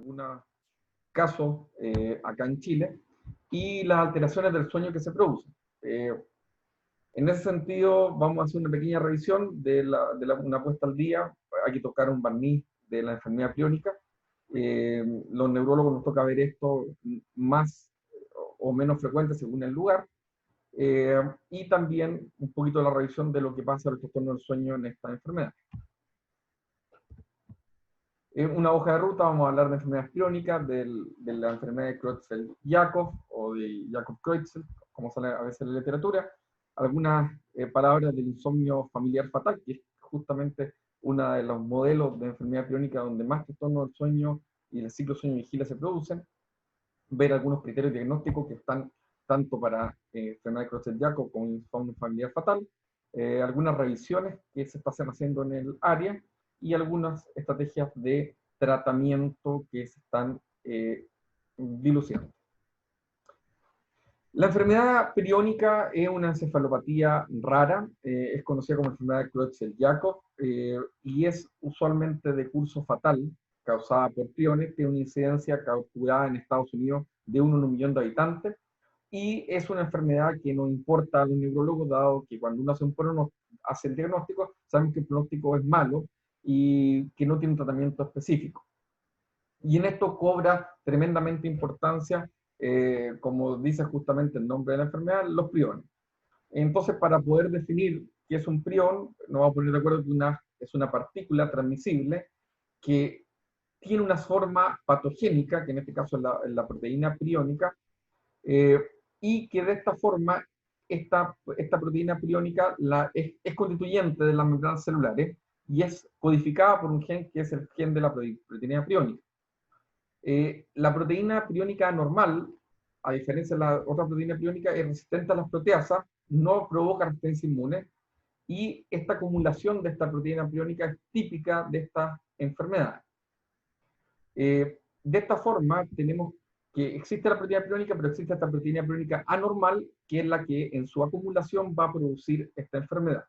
algunos casos acá en Chile, y las alteraciones del sueño que se producen. En ese sentido, vamos a hacer una pequeña revisión de una puesta al día. Hay que tocar un barniz de la enfermedad priónica. Los neurólogos nos toca ver esto más o menos frecuente según el lugar. Y también un poquito de la revisión de lo que pasa al trastorno del sueño en esta enfermedad. En una hoja de ruta vamos a hablar de enfermedades crónicas, de la enfermedad de Creutzfeldt-Jakob o de Jakob-Creutzfeldt, como sale a veces en la literatura, algunas palabras del insomnio familiar fatal, que es justamente uno de los modelos de enfermedad crónica donde más trastorno del sueño y el ciclo sueño-vigilia se producen, ver algunos criterios diagnósticos que están tanto para enfermedad de Creutzfeldt-Jakob como insomnio familiar fatal, algunas revisiones que se están haciendo en el área, y algunas estrategias de tratamiento que se están dilucidando. La enfermedad priónica es una encefalopatía rara, es conocida como enfermedad de Creutzfeldt-Jakob y es usualmente de curso fatal, causada por priones, tiene una incidencia calculada en Estados Unidos de 1 en 1 millón de habitantes, y es una enfermedad que no importa a los neurólogos, dado que cuando uno hace el diagnóstico, sabemos que el pronóstico es malo y que no tiene un tratamiento específico. Y en esto cobra tremendamente importancia, como dice justamente el nombre de la enfermedad, los priones. Entonces, para poder definir qué es un prión, nos vamos a poner de acuerdo que es una partícula transmisible que tiene una forma patogénica, que en este caso es la proteína priónica, y que de esta forma esta proteína priónica es constituyente de las membranas celulares y es codificada por un gen que es el gen de la proteína priónica. La proteína priónica anormal, a diferencia de la otra proteína priónica, es resistente a las proteasas, no provoca resistencia inmune, y esta acumulación de esta proteína priónica es típica de estas enfermedades. De esta forma, tenemos que existe la proteína priónica, pero existe esta proteína priónica anormal, que es la que en su acumulación va a producir esta enfermedad.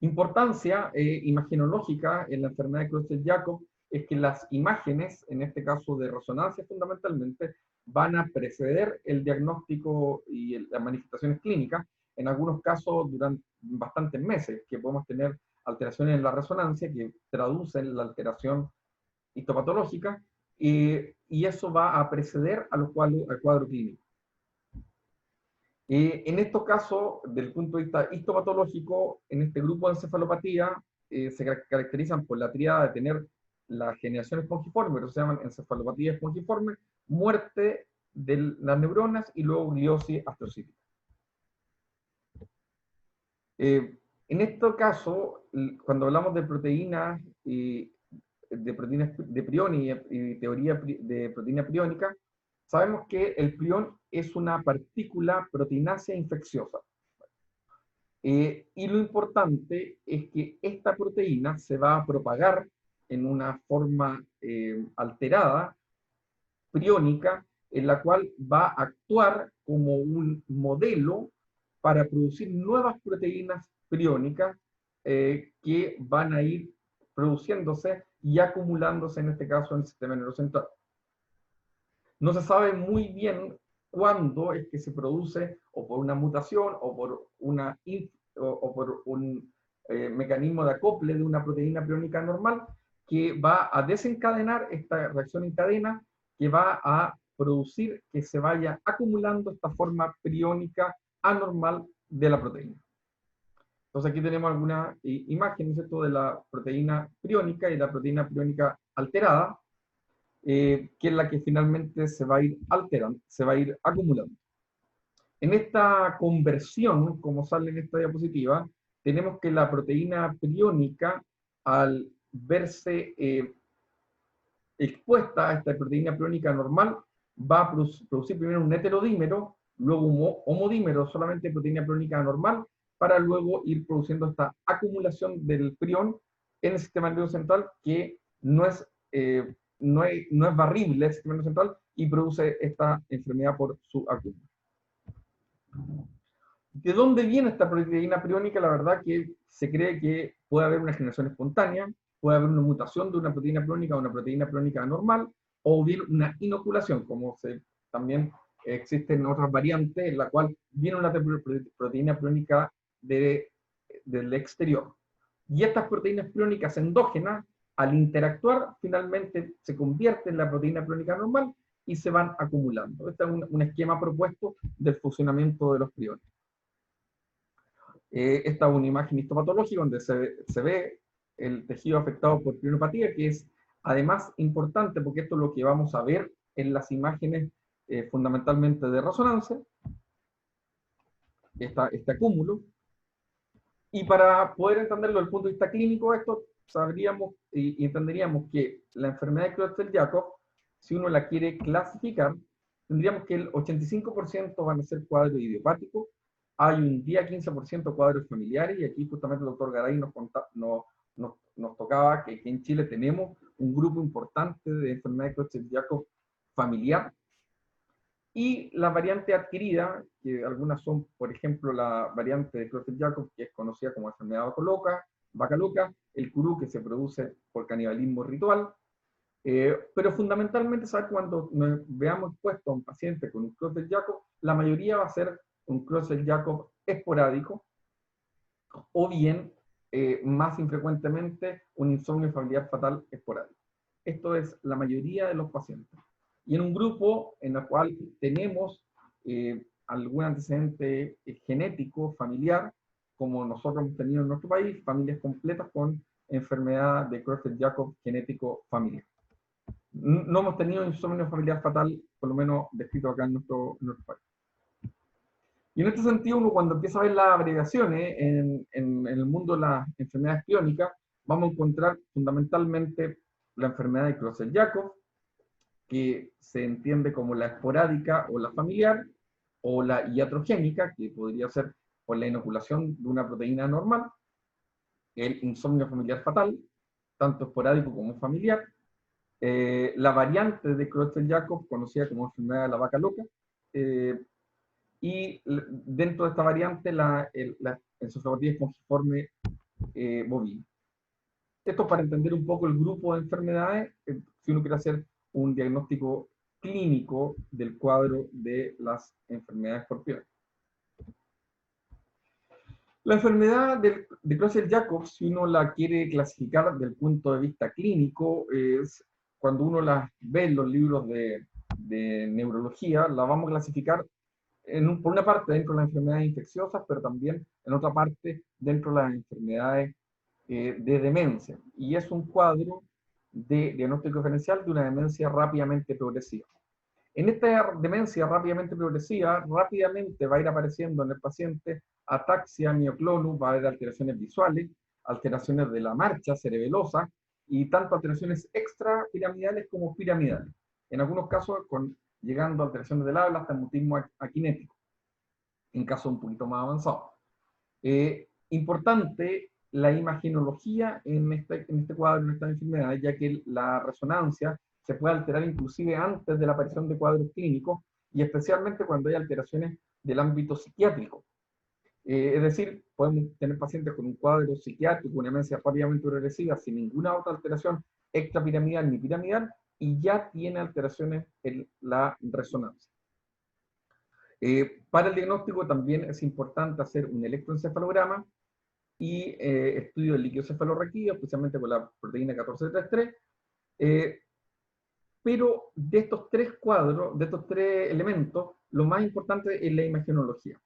Importancia imagenológica en la enfermedad de Creutzfeldt-Jakob es que las imágenes, en este caso de resonancia fundamentalmente, van a preceder el diagnóstico y las manifestaciones clínicas, en algunos casos durante bastantes meses, que podemos tener alteraciones en la resonancia que traducen la alteración histopatológica, y eso va a preceder al cuadro clínico. En estos casos, desde el punto de vista histopatológico, en este grupo de encefalopatía se caracterizan por la tríada de tener la generación espongiforme, pero se llaman encefalopatía espongiforme, muerte de las neuronas y luego gliosis astrocítica. En este caso, cuando hablamos de proteínas de prión y teoría de proteína priónica, sabemos que el prión es una partícula proteinácea infecciosa. Y lo importante es que esta proteína se va a propagar en una forma alterada, priónica, en la cual va a actuar como un modelo para producir nuevas proteínas priónicas que van a ir produciéndose y acumulándose, en este caso, en el sistema nervioso central. No se sabe muy bien cuándo es que se produce, o por una mutación, o por un mecanismo de acople de una proteína priónica normal, que va a desencadenar esta reacción en cadena, que va a producir que se vaya acumulando esta forma priónica anormal de la proteína. Entonces aquí tenemos alguna imagen, ¿cierto?, de la proteína priónica y la proteína priónica alterada, que es la que finalmente se va a ir alterando, se va a ir acumulando. En esta conversión, como sale en esta diapositiva, tenemos que la proteína priónica, al verse expuesta a esta proteína priónica normal, va a producir primero un heterodímero, luego un homodímero solamente de proteína priónica normal, para luego ir produciendo esta acumulación del prión en el sistema nervioso central, que no es barrible el sistema nervioso central, y produce esta enfermedad por su acúmulo. ¿De dónde viene esta proteína priónica? La verdad que se cree que puede haber una generación espontánea, puede haber una mutación de una proteína priónica a una proteína priónica normal, o bien una inoculación, como también existen otras variantes en la cual viene una proteína priónica del exterior. Y estas proteínas priónicas endógenas, al interactuar, finalmente se convierten en la proteína priónica normal y se van acumulando. Este es un esquema propuesto del funcionamiento de los priones. Esta es una imagen histopatológica donde se ve el tejido afectado por prionopatía, que es además importante porque esto es lo que vamos a ver en las imágenes fundamentalmente de resonancia, este acúmulo. Y para poder entenderlo desde el punto de vista clínico, esto sabríamos y entenderíamos que la enfermedad de Creutzfeldt-Jakob, si uno la quiere clasificar, tendríamos que el 85% van a ser cuadros idiopáticos, hay un día 15% cuadros familiares, y aquí justamente el doctor Garay nos tocaba que aquí en Chile tenemos un grupo importante de enfermedad de Creutzfeldt-Jakob familiar, y la variante adquirida, que algunas son, por ejemplo, la variante de Creutzfeldt-Jakob, que es conocida como enfermedad vaca loca, el curú, que se produce por canibalismo ritual, pero fundamentalmente, ¿sabes? Cuando nos veamos expuestos a un paciente con un Creutzfeldt-Jakob, la mayoría va a ser un Creutzfeldt-Jakob esporádico, o bien, más infrecuentemente, un insomnio familiar fatal esporádico. Esto es la mayoría de los pacientes. Y en un grupo en el cual tenemos algún antecedente genético, familiar, como nosotros hemos tenido en nuestro país, familias completas con enfermedad de Creutzfeldt-Jakob genético familiar. No hemos tenido insomnio familiar fatal, por lo menos descrito acá en nuestro país. Y en este sentido, uno cuando empieza a ver las abreviaciones en el mundo de las enfermedades crónicas, vamos a encontrar fundamentalmente la enfermedad de Creutzfeldt-Jakob, que se entiende como la esporádica o la familiar, o la iatrogénica, que podría ser por la inoculación de una proteína normal, el insomnio familiar fatal, tanto esporádico como familiar, la variante de Creutzfeldt-Jakob, conocida como enfermedad de la vaca loca, y dentro de esta variante la encefalopatía espongiforme bovina. Esto para entender un poco el grupo de enfermedades, si uno quiere hacer un diagnóstico clínico del cuadro de las enfermedades por priones. La enfermedad de Creutzfeldt-Jakob, si uno la quiere clasificar desde el punto de vista clínico, es cuando uno la ve en los libros de neurología, la vamos a clasificar por una parte dentro de las enfermedades infecciosas, pero también en otra parte dentro de las enfermedades de demencia. Y es un cuadro de diagnóstico diferencial de una demencia rápidamente progresiva. En esta demencia rápidamente progresiva, rápidamente va a ir apareciendo en el paciente ataxia, mioclonus, va a haber alteraciones visuales, alteraciones de la marcha cerebelosa, y tanto alteraciones extrapiramidales como piramidales. En algunos casos, llegando a alteraciones del habla hasta el mutismo aquinético, en casos un poquito más avanzados. Importante la imagenología en este cuadro, en esta enfermedad, ya que la resonancia se puede alterar inclusive antes de la aparición de cuadros clínicos, y especialmente cuando hay alteraciones del ámbito psiquiátrico. Es decir, podemos tener pacientes con un cuadro psiquiátrico, una demencia rápidamente progresiva, sin ninguna otra alteración extrapiramidal ni piramidal, y ya tiene alteraciones en la resonancia. Para el diagnóstico también es importante hacer un electroencefalograma y estudio del líquido cefalorraquídeo, especialmente con la proteína 1433. Pero de estos tres cuadros, de estos tres elementos, lo más importante es la imagenología.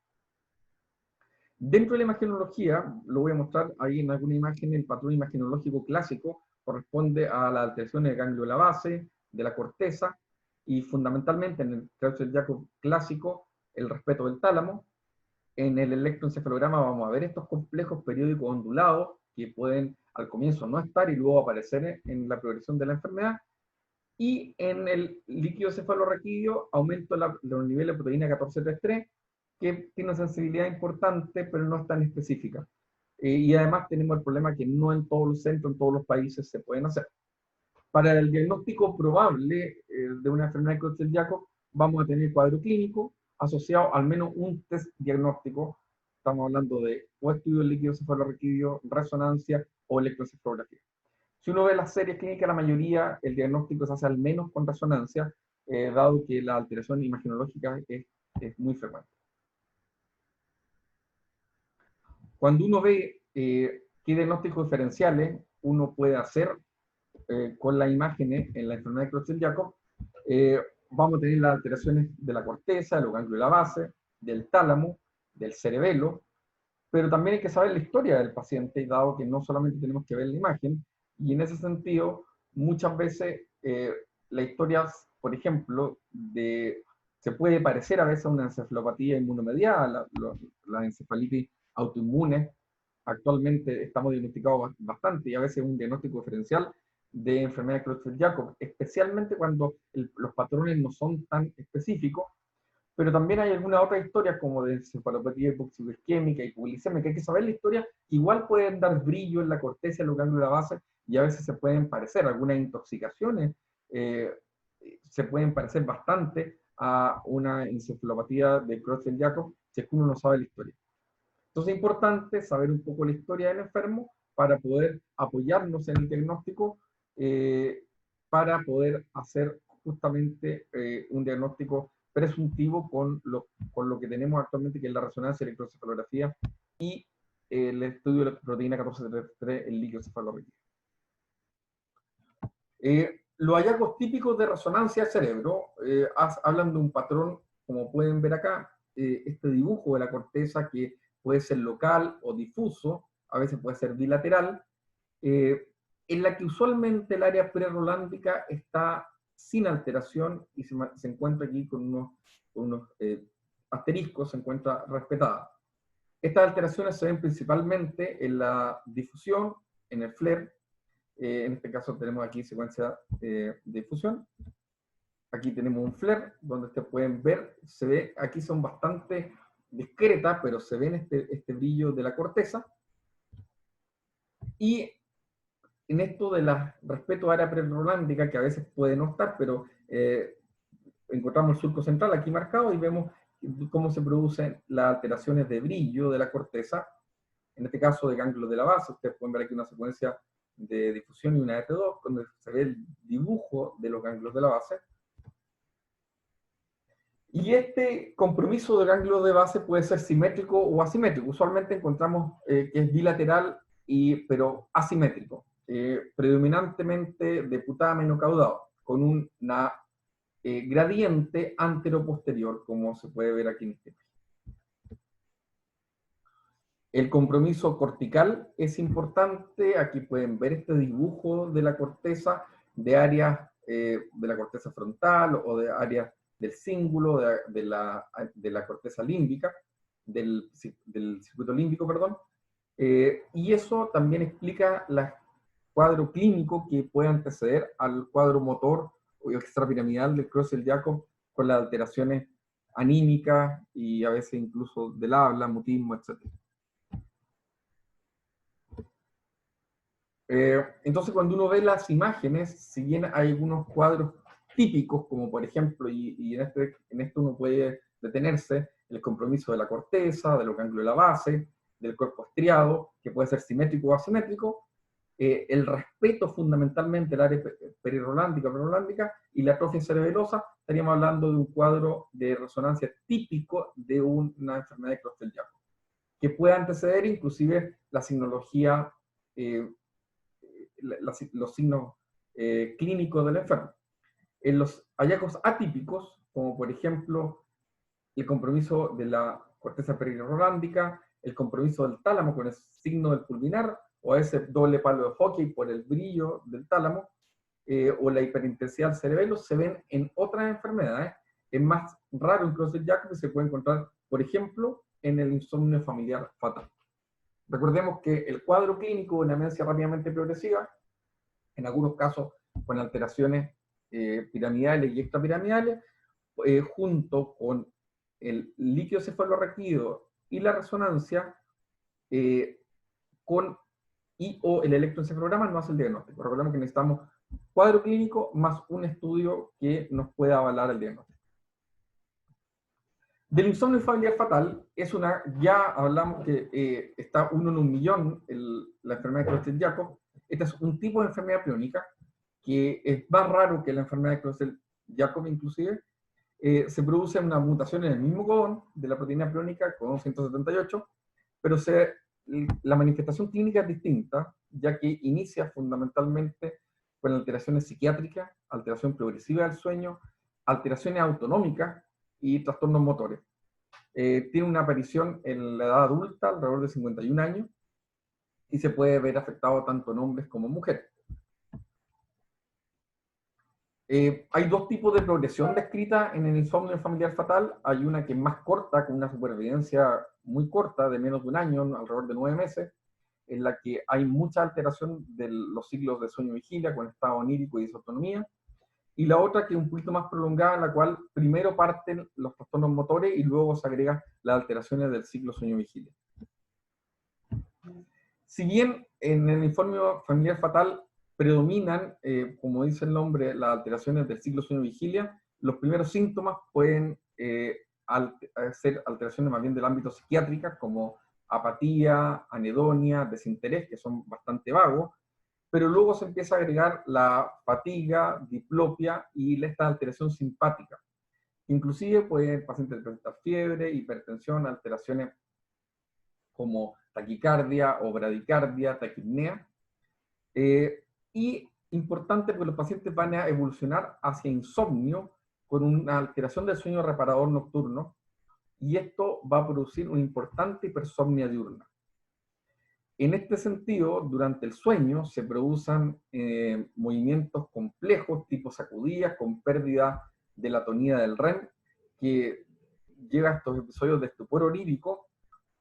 Dentro de la imagenología, lo voy a mostrar ahí en alguna imagen, el patrón imagenológico clásico corresponde a la alteración del ganglio de la base, de la corteza, y fundamentalmente en el Creutzfeldt-Jakob clásico, el respeto del tálamo. En el electroencefalograma vamos a ver estos complejos periódicos ondulados que pueden al comienzo no estar y luego aparecer en la progresión de la enfermedad. Y en el líquido cefalorraquídeo aumento los niveles de proteína 1433, que tiene una sensibilidad importante, pero no es tan específica. Y además tenemos el problema que no en todos los centros, en todos los países se pueden hacer. Para el diagnóstico probable de una enfermedad de Creutzfeldt-Jakob, vamos a tener cuadro clínico asociado al menos un test diagnóstico. Estamos hablando de o estudio del líquido cefalorraquídeo, resonancia o electroencefalografía. Si uno ve las series clínicas, la mayoría, el diagnóstico se hace al menos con resonancia, dado que la alteración imagenológica es muy frecuente. Cuando uno ve qué diagnósticos diferenciales uno puede hacer con las imágenes en la enfermedad de Creutzfeldt-Jakob, vamos a tener las alteraciones de la corteza, de los ganglios de la base, del tálamo, del cerebelo, pero también hay que saber la historia del paciente, dado que no solamente tenemos que ver la imagen, y en ese sentido, muchas veces la historia, por ejemplo, se puede parecer a veces a una encefalopatía inmunomediada, la encefalitis autoinmune. Actualmente estamos diagnosticados bastante y a veces un diagnóstico diferencial de enfermedad de Creutzfeldt-Jakob, especialmente cuando los patrones no son tan específicos, pero también hay alguna otra historia como de encefalopatía hipoxiglucémica y hipoglicémica, hay que saber la historia, igual pueden dar brillo en la corteza, en los ganglios de la base, y a veces se pueden parecer, algunas intoxicaciones eh, se pueden parecer bastante a una encefalopatía de Creutzfeldt-Jakob si es que uno no sabe la historia. Entonces es importante saber un poco la historia del enfermo para poder apoyarnos en el diagnóstico, para poder hacer justamente un diagnóstico presuntivo con lo que tenemos actualmente, que es la resonancia, electroencefalografía y el estudio de la proteína 1473 en líquido cefalorraquídeo. Los hallazgos típicos de resonancia del cerebro hablan de un patrón, como pueden ver acá, este dibujo de la corteza que puede ser local o difuso, a veces puede ser bilateral, en la que usualmente el área prerolándica está sin alteración y se encuentra aquí con unos asteriscos, se encuentra respetada. Estas alteraciones se ven principalmente en la difusión, en el FLAIR, en este caso tenemos aquí secuencia de difusión. Aquí tenemos un FLAIR, donde ustedes pueden ver, se ve, aquí son bastante discretas, pero se ven este brillo de la corteza. Y en esto de respeto a área prerolándica, que a veces puede no estar, pero encontramos el surco central aquí marcado y vemos cómo se producen las alteraciones de brillo de la corteza, en este caso de ganglios de la base. Ustedes pueden ver aquí una secuencia de difusión y una de T2, donde se ve el dibujo de los ganglios de la base. Y este compromiso de ganglios de base puede ser simétrico o asimétrico. Usualmente encontramos que es bilateral, pero asimétrico, predominantemente de putamen caudado, con una gradiente antero-posterior, como se puede ver aquí en este caso. El compromiso cortical es importante. Aquí pueden ver este dibujo de la corteza, de áreas de la corteza frontal o de áreas del cíngulo, de la corteza límbica, del circuito límbico, perdón. Y eso también explica el cuadro clínico que puede anteceder al cuadro motor o extrapiramidal del Creutzfeldt-Jakob con las alteraciones anímicas y a veces incluso del habla, mutismo, etc. Entonces, cuando uno ve las imágenes, si bien hay algunos cuadros típicos, como por ejemplo, y en esto uno puede detenerse, el compromiso de la corteza, de los ganglios de la base, del cuerpo estriado, que puede ser simétrico o asimétrico, el respeto fundamentalmente al área perirolándica y la atrofia cerebelosa, estaríamos hablando de un cuadro de resonancia típico de una enfermedad de Creutzfeldt-Jakob, que puede anteceder inclusive la signología los signos clínicos del enfermo. En los hallazgos atípicos, como por ejemplo el compromiso de la corteza perirolándica, el compromiso del tálamo con el signo del pulvinar, o ese doble palo de hockey por el brillo del tálamo, o la hiperintensidad del cerebelo, se ven en otras enfermedades. Es más raro en Creutzfeldt-Jakob, que se puede encontrar, por ejemplo, en el insomnio familiar fatal. Recordemos que el cuadro clínico de una demencia rápidamente progresiva, en algunos casos con alteraciones piramidales y extrapiramidales, junto con el líquido cefalorraquídeo y la resonancia, o el electroencefalograma no hace el diagnóstico. Recordemos que necesitamos cuadro clínico más un estudio que nos pueda avalar el diagnóstico. Del insomnio familiar fatal, ya hablamos que está 1 en 1 millón la enfermedad de Creutzfeldt-Jakob, Este es un tipo de enfermedad priónica que es más raro que la enfermedad de Creutzfeldt-Jakob inclusive. Se produce una mutación en el mismo codón de la proteína priónica, codón 178, pero la manifestación clínica es distinta, ya que inicia fundamentalmente con alteraciones psiquiátricas, alteración progresiva del sueño, alteraciones autonómicas y trastornos motores. Tiene una aparición en la edad adulta, alrededor de 51 años, y se puede ver afectado tanto en hombres como en mujeres. Hay dos tipos de progresión descrita en el insomnio familiar fatal. Hay una que es más corta, con una supervivencia muy corta, de menos de un año, alrededor de 9 meses, en la que hay mucha alteración de los ciclos de sueño-vigilia, con estado onírico y disautonomía. Y la otra que es un poquito más prolongada, en la cual primero parten los trastornos motores y luego se agregan las alteraciones del ciclo sueño-vigilia. Si bien en el informe familiar fatal predominan, como dice el nombre, las alteraciones del ciclo sueño-vigilia, los primeros síntomas pueden ser alteraciones más bien del ámbito psiquiátrico, como apatía, anedonia, desinterés, que son bastante vagos, pero luego se empieza a agregar la fatiga, diplopia y esta alteración simpática. Inclusive puede el paciente presentar fiebre, hipertensión, alteraciones como taquicardia o bradicardia, taquipnea. Y importante porque los pacientes van a evolucionar hacia insomnio con una alteración del sueño reparador nocturno, y esto va a producir una importante hipersomnia diurna. En este sentido, durante el sueño se producen movimientos complejos, tipo sacudidas, con pérdida de la tonía del REM, que lleva a estos episodios de estupor onírico,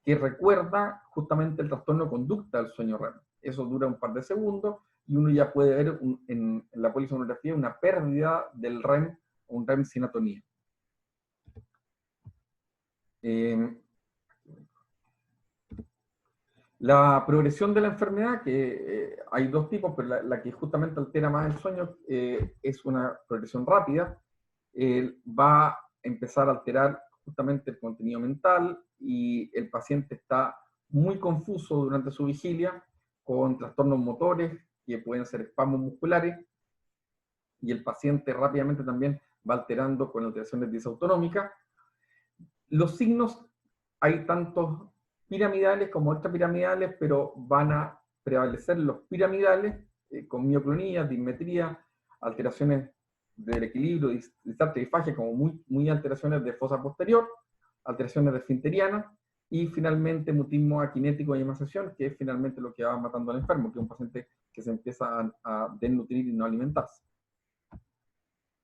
que recuerda justamente el trastorno de conducta del sueño REM. Eso dura un par de segundos y uno ya puede ver en la polisonografía una pérdida del REM, un REM sin atonía. La progresión de la enfermedad, que hay dos tipos, pero la que justamente altera más el sueño es una progresión rápida. Va a empezar a alterar justamente el contenido mental y el paciente está muy confuso durante su vigilia, con trastornos motores que pueden ser espasmos musculares, y el paciente rápidamente también va alterando con alteraciones disautonómicas. Los signos, hay tantos piramidales como extrapiramidales, pero van a prevalecer los piramidales, con mioclonía, dismetría, alteraciones del equilibrio, disartria y fagia, como muy alteraciones de fosa posterior, alteraciones de esfinteriana, y finalmente mutismo aquinético y emaciación, que es finalmente lo que va matando al enfermo, que es un paciente que se empieza a desnutrir y no alimentarse.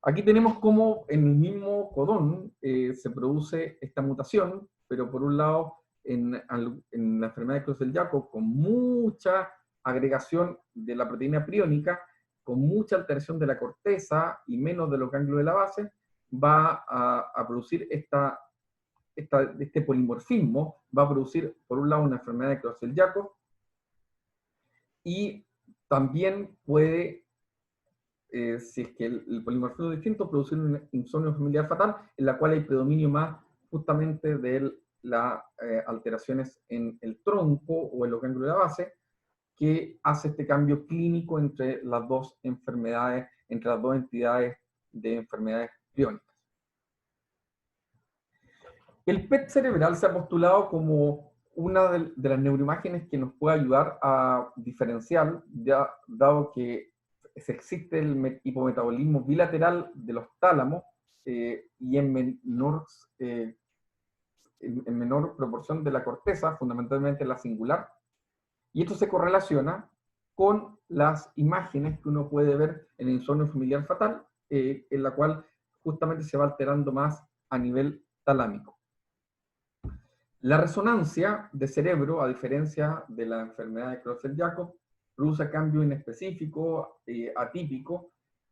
Aquí tenemos cómo en el mismo codón se produce esta mutación, pero por un lado en la enfermedad de Creutzfeldt-Jakob, con mucha agregación de la proteína priónica, con mucha alteración de la corteza y menos de los ganglios de la base, va a producir este polimorfismo, va a producir por un lado una enfermedad de Creutzfeldt-Jakob, y también puede, si es que el polimorfismo es distinto, producir un insomnio familiar fatal, en la cual hay predominio más justamente de las alteraciones en el tronco o en los ganglios de la base, que hace este cambio clínico entre las dos enfermedades, entre las dos entidades de enfermedades priónicas. El PET cerebral se ha postulado como una de las neuroimágenes que nos puede ayudar a diferenciar, dado que existe el hipometabolismo bilateral de los tálamos y en menor proporción de la corteza, fundamentalmente la singular, y esto se correlaciona con las imágenes que uno puede ver en el insomnio familiar fatal, en la cual justamente se va alterando más a nivel talámico. La resonancia de cerebro, a diferencia de la enfermedad de Creutzfeldt-Jakob, produce cambios inespecíficos, atípicos,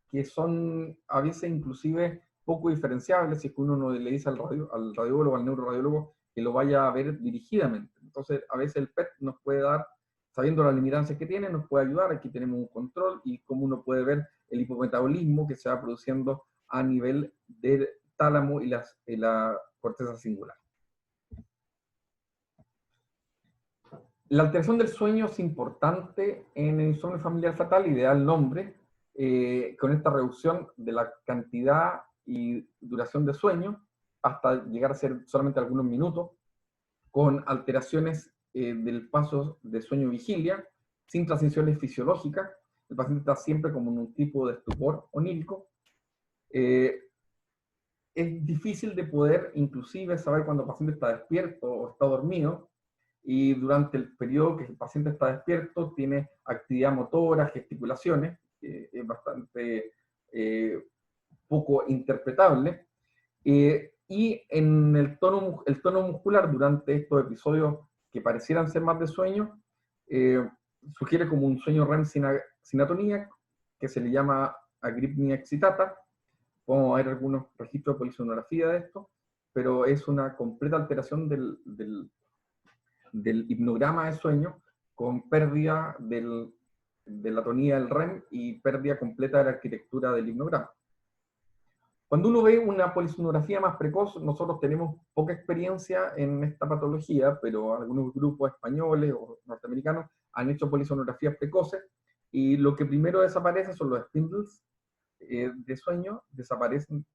que son a veces inclusive poco diferenciables si es que uno no le dice al radiólogo, al neuroradiólogo, que lo vaya a ver dirigidamente. Entonces, a veces el PET nos puede dar, sabiendo las limitancias que tiene, nos puede ayudar. Aquí tenemos un control y cómo uno puede ver el hipometabolismo que se va produciendo a nivel del tálamo y la corteza singular. La alteración del sueño es importante en el insomnio familiar fatal y da el nombre con esta reducción de la cantidad y duración de sueño hasta llegar a ser solamente algunos minutos, con alteraciones del paso de sueño-vigilia, sin transiciones fisiológicas. El paciente está siempre como en un tipo de estupor onírico. Es difícil de poder inclusive saber cuando el paciente está despierto o está dormido, y durante el periodo que el paciente está despierto tiene actividad motora, gesticulaciones, es bastante poco interpretable, y en el tono muscular durante estos episodios que parecieran ser más de sueño, sugiere como un sueño REM sin atonía, que se le llama agripnia excitata. Podemos ver algunos registros de polisonografía de esto, pero es una completa alteración del hipnograma de sueño, con pérdida de la tonía del REM y pérdida completa de la arquitectura del hipnograma. Cuando uno ve una polisonografía más precoz, nosotros tenemos poca experiencia en esta patología, pero algunos grupos españoles o norteamericanos han hecho polisonografías precoces, y lo que primero desaparece son los spindles de sueño, desaparecen,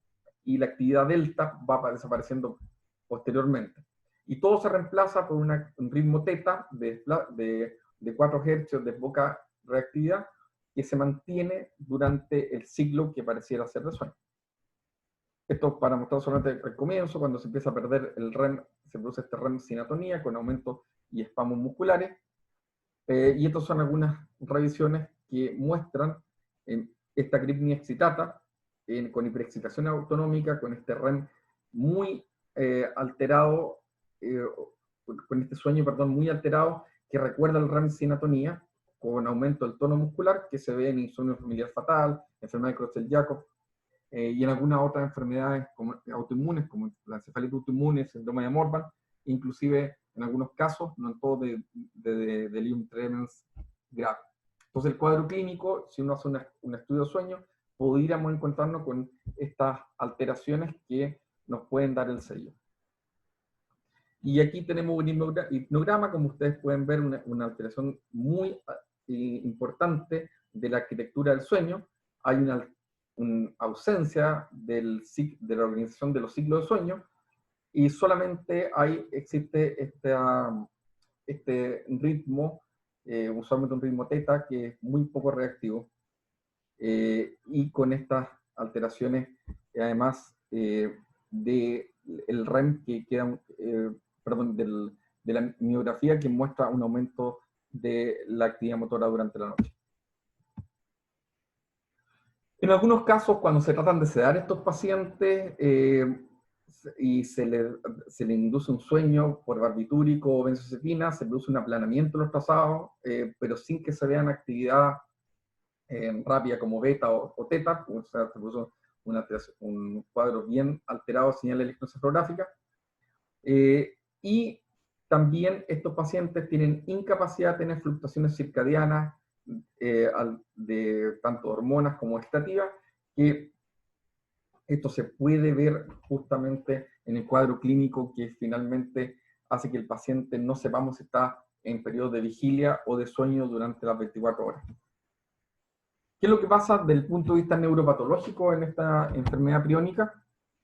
y la actividad delta va desapareciendo posteriormente. Y todo se reemplaza por un ritmo teta de 4 Hz de poca reactividad, que se mantiene durante el ciclo que pareciera ser de sueño. Esto para mostrar solamente el comienzo, cuando se empieza a perder el REM, se produce este REM sin atonía, con aumento y espasmos musculares. Y estas son algunas revisiones que muestran esta agripnia excitata, con hiperexcitación autonómica, con este REM muy alterado, con este sueño, perdón, muy alterado, que recuerda el REM sin atonía, con aumento del tono muscular, que se ve en insomnio familiar fatal, enfermedad de Creutzfeldt-Jakob, y en algunas otras enfermedades autoinmunes, como la encefalitis autoinmune, síndrome de Morvan, inclusive en algunos casos, no en todos, de delirium tremens grave. Entonces el cuadro clínico, si uno hace un estudio de sueño, podríamos encontrarnos con estas alteraciones que nos pueden dar el sello. Y aquí tenemos un hipnograma, como ustedes pueden ver, una alteración muy importante de la arquitectura del sueño. Hay una ausencia de la organización de los ciclos de sueño, y solamente existe este ritmo, usualmente un ritmo teta, que es muy poco reactivo, y con estas alteraciones, además del REM que queda, perdón, de la miografía, que muestra un aumento de la actividad motora durante la noche. En algunos casos, cuando se tratan de sedar a estos pacientes y se le induce un sueño por barbitúrico o benzodiazepina, se produce un aplanamiento de los trazados, pero sin que se vean actividad rápida como beta o teta, o sea, se produce un cuadro bien alterado de señal electroencefalográfica. Y también estos pacientes tienen incapacidad de tener fluctuaciones circadianas, de tanto hormonas como vegetativas, que esto se puede ver justamente en el cuadro clínico, que finalmente hace que el paciente no sepamos si está en periodo de vigilia o de sueño durante las 24 horas. ¿Qué es lo que pasa desde el punto de vista neuropatológico en esta enfermedad priónica?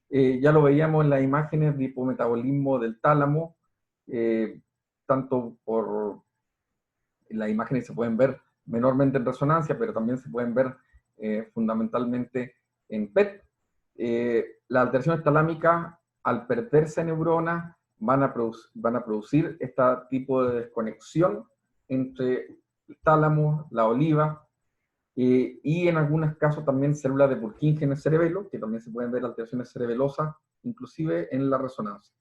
Ya lo veíamos en las imágenes de hipometabolismo del tálamo, tanto por las imágenes se pueden ver menormente en resonancia, pero también se pueden ver fundamentalmente en PET. Las alteraciones talámicas, al perderse neuronas, van a producir este tipo de desconexión entre el tálamo, la oliva, y en algunos casos también células de Purkinje en el cerebelo, que también se pueden ver alteraciones cerebelosas, inclusive en la resonancia.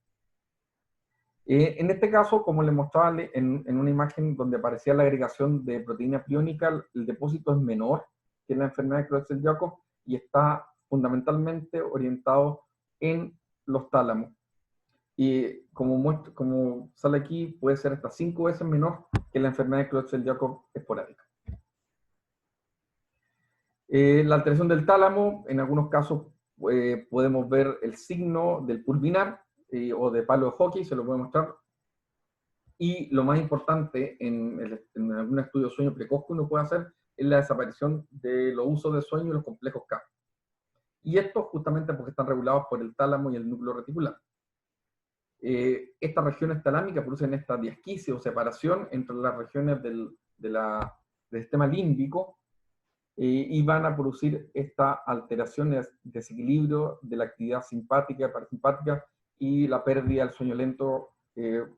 En este caso, como les mostraba en una imagen donde aparecía la agregación de proteína priónica, el depósito es menor que en la enfermedad de Creutzfeldt-Jakob y está fundamentalmente orientado en los tálamos. Y como sale aquí, puede ser hasta 5 veces menor que la enfermedad de Creutzfeldt-Jakob esporádica. La alteración del tálamo, en algunos casos podemos ver el signo del pulvinar o de palo de hockey, se lo voy a mostrar. Y lo más importante en algún estudio de sueño precoz que uno puede hacer es la desaparición de los usos de sueño y los complejos K. Y esto justamente porque están regulados por el tálamo y el núcleo reticular. Estas regiones talámicas producen esta diasquisis o separación entre las regiones del sistema límbico y van a producir esta alteración de desequilibrio de la actividad simpática y parasimpática y la pérdida del sueño lento,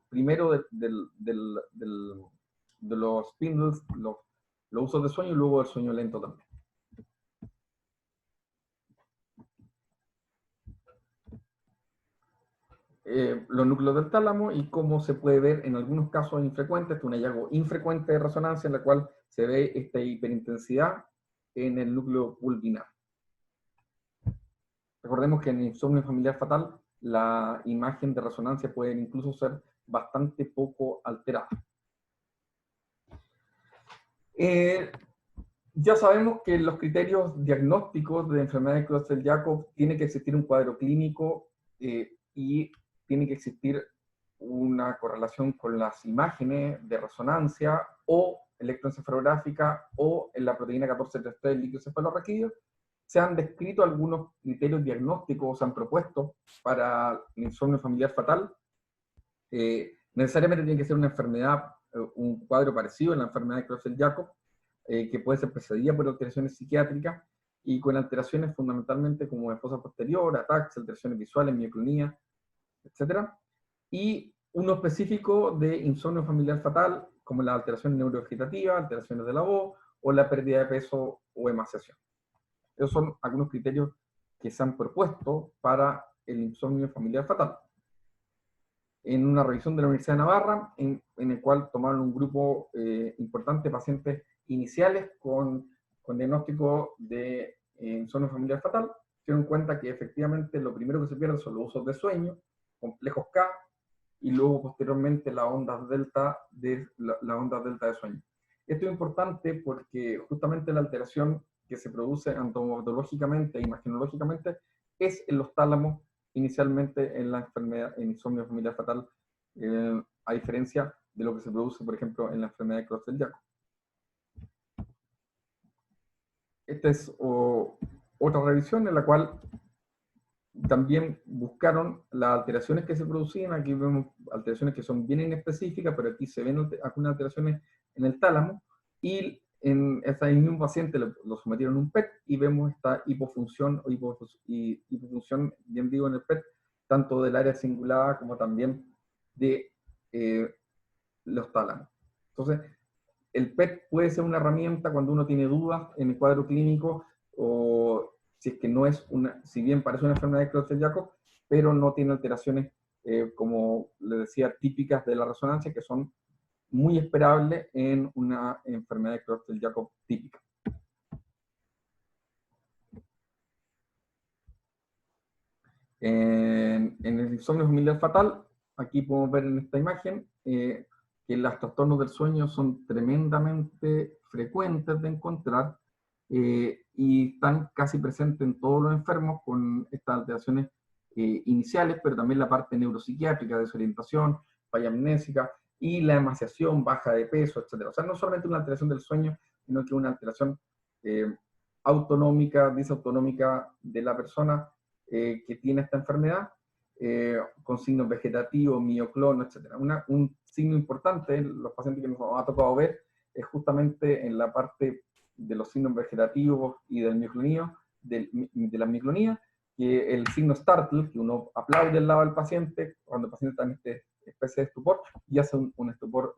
primero de los spindles, los usos de sueño, y luego del sueño lento también. Los núcleos del tálamo y cómo se puede ver en algunos casos infrecuentes, un hallazgo infrecuente de resonancia en la cual se ve esta hiperintensidad en el núcleo pulvinar. Recordemos que en el insomnio familiar fatal la imagen de resonancia puede incluso ser bastante poco alterada. Ya sabemos que en los criterios diagnósticos de enfermedad de Creutzfeldt-Jakob tiene que existir un cuadro clínico y tiene que existir una correlación con las imágenes de resonancia o electroencefalográfica o en la proteína 14-3 del líquido cefalorraquídeo. Se han descrito algunos criterios diagnósticos, se han propuesto para el insomnio familiar fatal. Necesariamente tiene que ser una enfermedad, un cuadro parecido a la enfermedad de Creutzfeldt-Jakob, que puede ser precedida por alteraciones psiquiátricas y con alteraciones fundamentalmente como esposa posterior, ataques, alteraciones visuales, mioclonía, etc. Y uno específico de insomnio familiar fatal, como la alteración neurovegetativa, alteraciones de la voz o la pérdida de peso o emaciación. Esos son algunos criterios que se han propuesto para el insomnio familiar fatal. En una revisión de la Universidad de Navarra, en el cual tomaron un grupo importante de pacientes iniciales con diagnóstico de insomnio familiar fatal, se dieron cuenta que efectivamente lo primero que se pierde son los usos de sueño, complejos K, y luego posteriormente las ondas delta de sueño. Esto es importante porque justamente la alteración que se produce entomopatológicamente e imagenológicamente es en los tálamos inicialmente en la enfermedad, en insomnio familiar fatal, a diferencia de lo que se produce, por ejemplo, en la enfermedad de Creutzfeldt-Jakob. Esta es otra revisión en la cual también buscaron las alteraciones que se producían. Aquí vemos alteraciones que son bien inespecíficas, pero aquí se ven algunas alteraciones en el tálamo, y en ese mismo paciente lo sometieron a un PET y vemos esta hipofunción, hipofunción, bien digo, en el PET, tanto del área cingulada como también de los tálamos. Entonces, el PET puede ser una herramienta cuando uno tiene dudas en el cuadro clínico, o si es que no es si bien parece una enfermedad de Creutzfeldt-Jakob, pero no tiene alteraciones, como les decía, típicas de la resonancia, que son muy esperables en una enfermedad de Creutzfeldt-Jakob típica. En el insomnio familiar fatal, aquí podemos ver en esta imagen que los trastornos del sueño son tremendamente frecuentes de encontrar y están casi presentes en todos los enfermos con estas alteraciones iniciales, pero también la parte neuropsiquiátrica, desorientación, falla amnésica y la emaciación, baja de peso, etc. O sea, no solamente una alteración del sueño, sino que una alteración autonómica, disautonómica de la persona que tiene esta enfermedad, con signos vegetativos, mioclono, etc. Un signo importante en los pacientes que nos ha tocado ver es justamente en la parte de los signos vegetativos y del mioclonía, de la mioclonía, que el signo startle, que uno aplaude al lado del paciente cuando el paciente está en esta especie de estupor, y hace un estupor,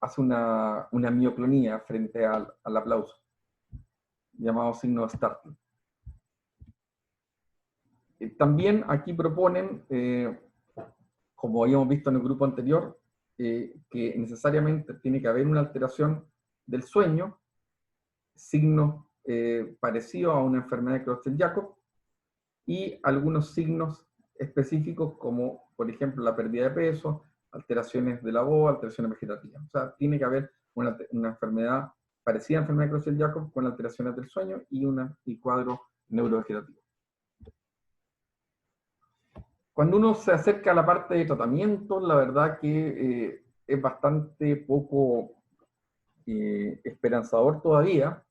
hace una mioclonía frente al aplauso, llamado signo startle. También aquí proponen, como habíamos visto en el grupo anterior, que necesariamente tiene que haber una alteración del sueño, signos parecidos a una enfermedad de Creutzfeldt-Jakob, y algunos signos específicos como, por ejemplo, la pérdida de peso, alteraciones de la voz, alteraciones vegetativas. O sea, tiene que haber una enfermedad parecida a la enfermedad de Creutzfeldt-Jakob con alteraciones del sueño y cuadro neurovegetativo. Cuando uno se acerca a la parte de tratamiento, la verdad que es bastante poco esperanzador todavía.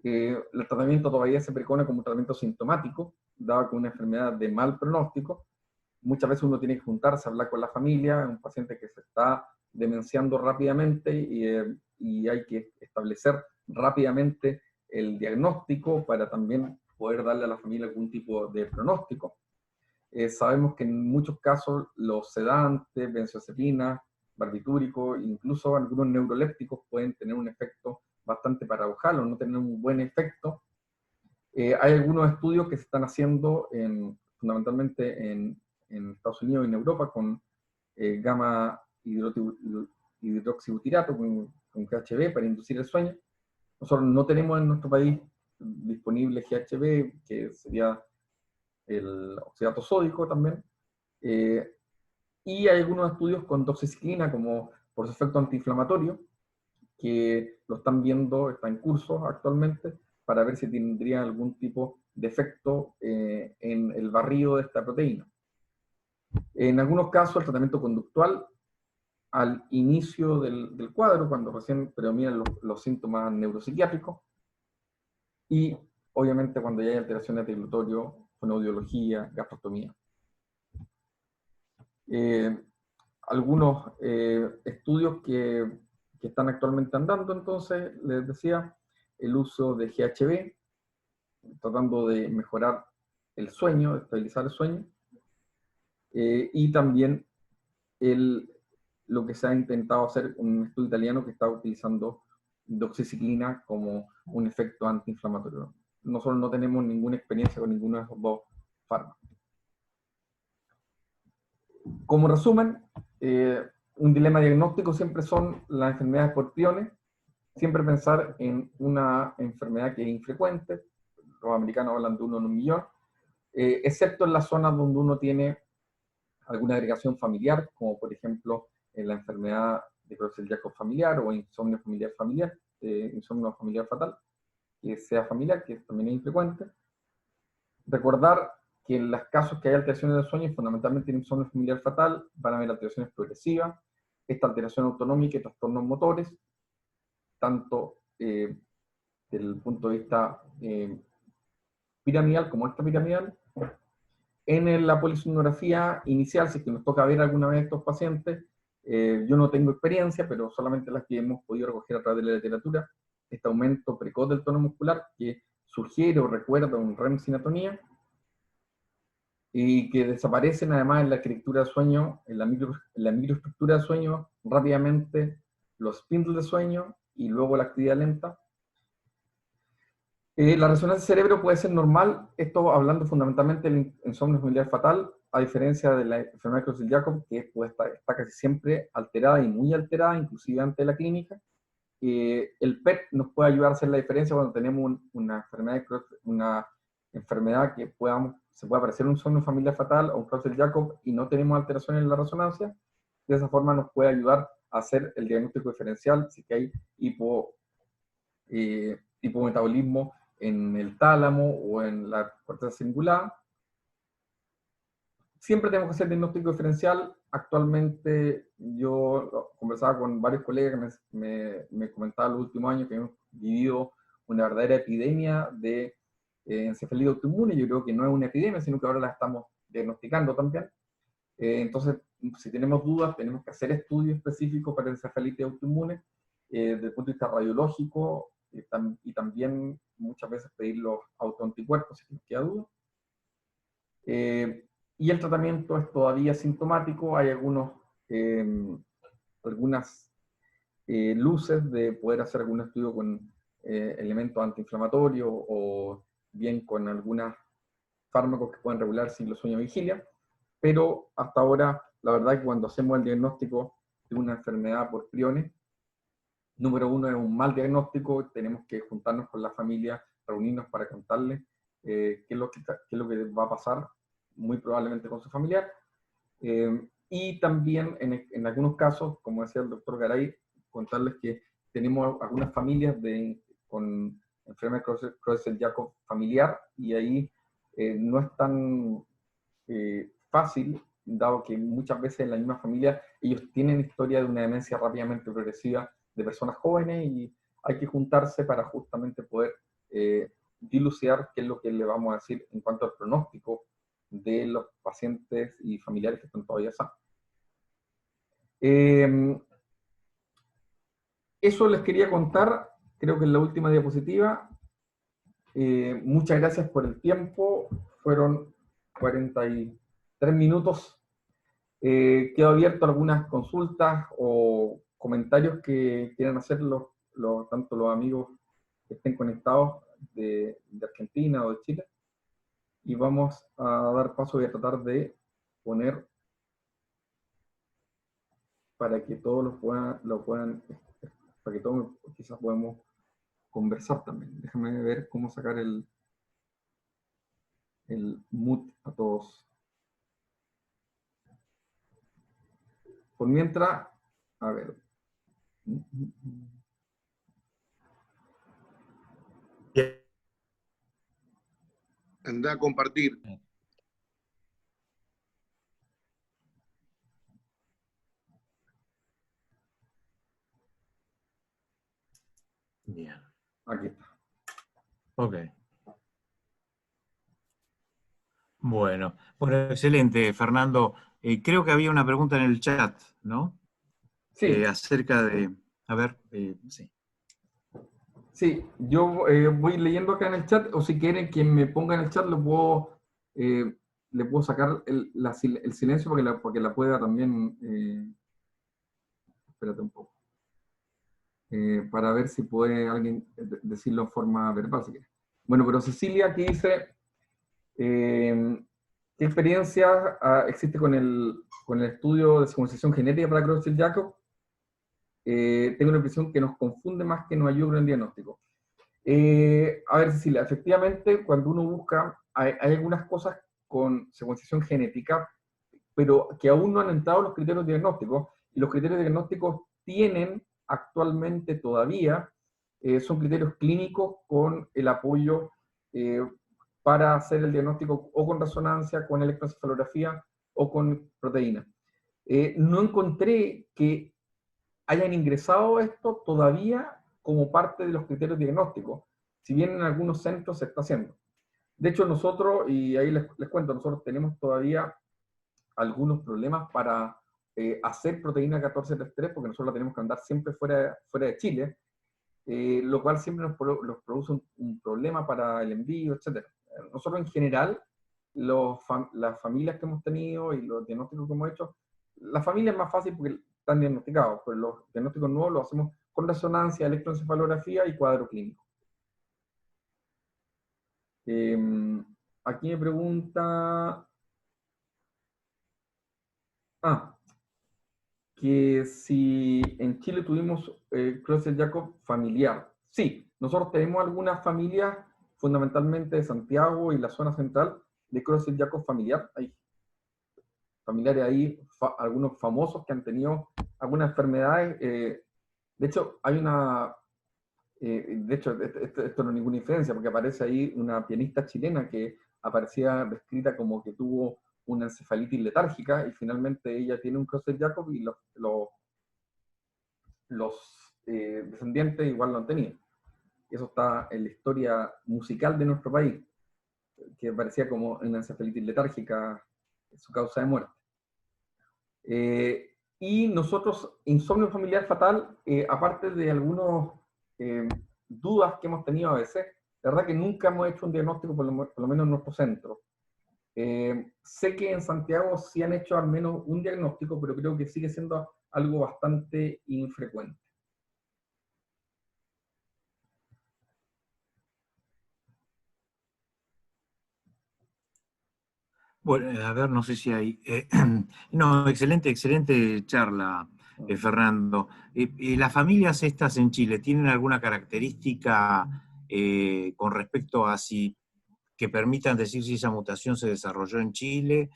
El tratamiento todavía se precona como un tratamiento sintomático, dado que una enfermedad de mal pronóstico. Muchas veces uno tiene que juntarse, hablar con la familia, un paciente que se está demenciando rápidamente y hay que establecer rápidamente el diagnóstico para también poder darle a la familia algún tipo de pronóstico. Sabemos que en muchos casos los sedantes, benzodiazepinas, barbitúricos, incluso algunos neurolépticos pueden tener un efecto bastante paradojal o no tener un buen efecto. Hay algunos estudios que se están haciendo fundamentalmente en Estados Unidos y en Europa con gamma hidroxibutirato, con GHB para inducir el sueño. Nosotros no tenemos en nuestro país disponible GHB, que sería el oxalato sódico también. Y hay algunos estudios con doxiciclina como por su efecto antiinflamatorio, que lo están viendo, está en curso actualmente, para ver si tendría algún tipo de efecto en el barrido de esta proteína. En algunos casos, el tratamiento conductual, al inicio del cuadro, cuando recién predominan los síntomas neuropsiquiátricos, y obviamente cuando ya hay alteraciones de glutatorio, fonoaudiología, gastrostomía. Algunos estudios que están actualmente andando, entonces, les decía, el uso de GHB, tratando de mejorar el sueño, de estabilizar el sueño, y también lo que se ha intentado hacer, un estudio italiano que está utilizando doxiciclina como un efecto antiinflamatorio. Nosotros no tenemos ninguna experiencia con ninguno de esos dos fármacos. Como resumen, un dilema diagnóstico siempre son las enfermedades por priones, siempre pensar en una enfermedad que es infrecuente, los americanos hablan de 1 en 1.000.000, excepto en las zonas donde uno tiene alguna agregación familiar, como por ejemplo en la enfermedad de Creutzfeldt-Jakob familiar o insomnio familiar fatal, que sea familiar, que también es infrecuente. Recordar que en los casos que hay alteraciones del sueño, fundamentalmente en insomnio familiar fatal, van a haber alteraciones progresivas, esta alteración autonómica y trastornos motores, tanto desde el punto de vista piramidal como extrapiramidal. En la polisomnografía inicial, si es que nos toca ver alguna vez estos pacientes, yo no tengo experiencia, pero solamente las que hemos podido recoger a través de la literatura, este aumento precoz del tono muscular que sugiere o recuerda un REM sin atonía, y que desaparecen además en la arquitectura del sueño, en la microestructura del sueño, rápidamente los spindles de sueño y luego la actividad lenta. La resonancia del cerebro puede ser normal, esto hablando fundamentalmente del insomnio familiar fatal, a diferencia de la enfermedad de Creutzfeldt-Jakob, que pues, está casi siempre alterada y muy alterada, inclusive antes de la clínica. El PET nos puede ayudar a hacer la diferencia cuando tenemos una enfermedad que se pueda parecer un insomnio familiar fatal o un Creutzfeldt-Jakob y no tenemos alteraciones en la resonancia. De esa forma nos puede ayudar a hacer el diagnóstico diferencial si que hay hipometabolismo en el tálamo o en la corteza cingulada. Siempre tenemos que hacer diagnóstico diferencial. Actualmente yo conversaba con varios colegas que me comentaban los últimos años que hemos vivido una verdadera epidemia de encefalitis autoinmune. Yo creo que no es una epidemia, sino que ahora la estamos diagnosticando también. Entonces, si tenemos dudas, tenemos que hacer estudios específicos para encefalitis autoinmune desde el punto de vista radiológico y también muchas veces pedir los autoanticuerpos si nos queda duda. Y el tratamiento es todavía sintomático. Hay algunas luces de poder hacer algún estudio con elementos antiinflamatorios o bien con algunos fármacos que pueden regular ciclo sueño-vigilia, pero hasta ahora, la verdad es que cuando hacemos el diagnóstico de una enfermedad por priones, número uno es un mal diagnóstico, tenemos que juntarnos con la familia, reunirnos para contarles qué es lo que va a pasar, muy probablemente con su familiar. Y también en algunos casos, como decía el doctor Garay, contarles que tenemos algunas familias con enfermedad Creutzfeldt-Jakob familiar y ahí no es tan fácil, dado que muchas veces en la misma familia ellos tienen historia de una demencia rápidamente progresiva de personas jóvenes y hay que juntarse para justamente poder dilucidar qué es lo que le vamos a decir en cuanto al pronóstico de los pacientes y familiares que están todavía sanos. Eso les quería contar, creo que en la última diapositiva. Muchas gracias por el tiempo, fueron 43 minutos. Quedo abierto a algunas consultas o comentarios que quieran hacer tanto los amigos que estén conectados de Argentina o de Chile. Y vamos a dar paso, voy a tratar de poner para que todos lo puedan, para que todos quizás podamos conversar también. Déjame ver cómo sacar el mute a todos. Por mientras, a ver. Anda a compartir. Bien. Aquí está. Ok. Bueno, excelente, Fernando. Creo que había una pregunta en el chat, ¿no? Sí. Acerca de... A ver, sí. Sí, yo voy leyendo acá en el chat, o si quieren que me ponga en el chat, le puedo sacar el silencio para que la pueda también... espérate un poco. Para ver si puede alguien decirlo en forma verbal, si quiere. Bueno, pero Cecilia aquí dice... ¿qué experiencia existe con el estudio de secuenciación genética para Creutzfeldt-Jakob? Tengo la impresión que nos confunde más que nos ayuda en el diagnóstico. A ver, Cecilia, efectivamente, cuando uno busca, hay algunas cosas con secuenciación genética, pero que aún no han entrado los criterios diagnósticos, y los criterios diagnósticos tienen actualmente todavía, son criterios clínicos con el apoyo para hacer el diagnóstico o con resonancia, con electroencefalografía o con proteína. No encontré que hayan ingresado esto todavía como parte de los criterios diagnósticos, si bien en algunos centros se está haciendo. De hecho, nosotros, y ahí les cuento, nosotros tenemos todavía algunos problemas para hacer proteína 1433, porque nosotros la tenemos que andar siempre fuera de Chile, lo cual siempre nos produce un problema para el envío, etc. Nosotros en general, las familias que hemos tenido y los diagnósticos que hemos hecho, la familia es más fácil porque están diagnosticados, pero los diagnósticos nuevos los hacemos con resonancia, electroencefalografía y cuadro clínico. Aquí me pregunta... que si en Chile tuvimos Creutzfeldt-Jakob familiar. Sí, nosotros tenemos algunas familias, fundamentalmente de Santiago y la zona central, de Creutzfeldt-Jakob familiar. Hay familiares ahí, algunos famosos que han tenido algunas enfermedades. De hecho, hay una... de hecho, esto no es ninguna diferencia, porque aparece ahí una pianista chilena que aparecía descrita como que tuvo una encefalitis letárgica y finalmente ella tiene un Creutzfeldt-Jakob y los descendientes igual lo han tenido. Eso está en la historia musical de nuestro país, que parecía como una encefalitis letárgica su causa de muerte. Y nosotros, insomnio familiar fatal, aparte de algunas dudas que hemos tenido a veces, la verdad que nunca hemos hecho un diagnóstico, por lo menos en nuestro centro. Sé que en Santiago sí han hecho al menos un diagnóstico, pero creo que sigue siendo algo bastante infrecuente. Bueno, a ver, no sé si hay... no, excelente charla, Fernando. ¿Las familias estas en Chile tienen alguna característica con respecto a si que permitan decir si esa mutación se desarrolló en Chile?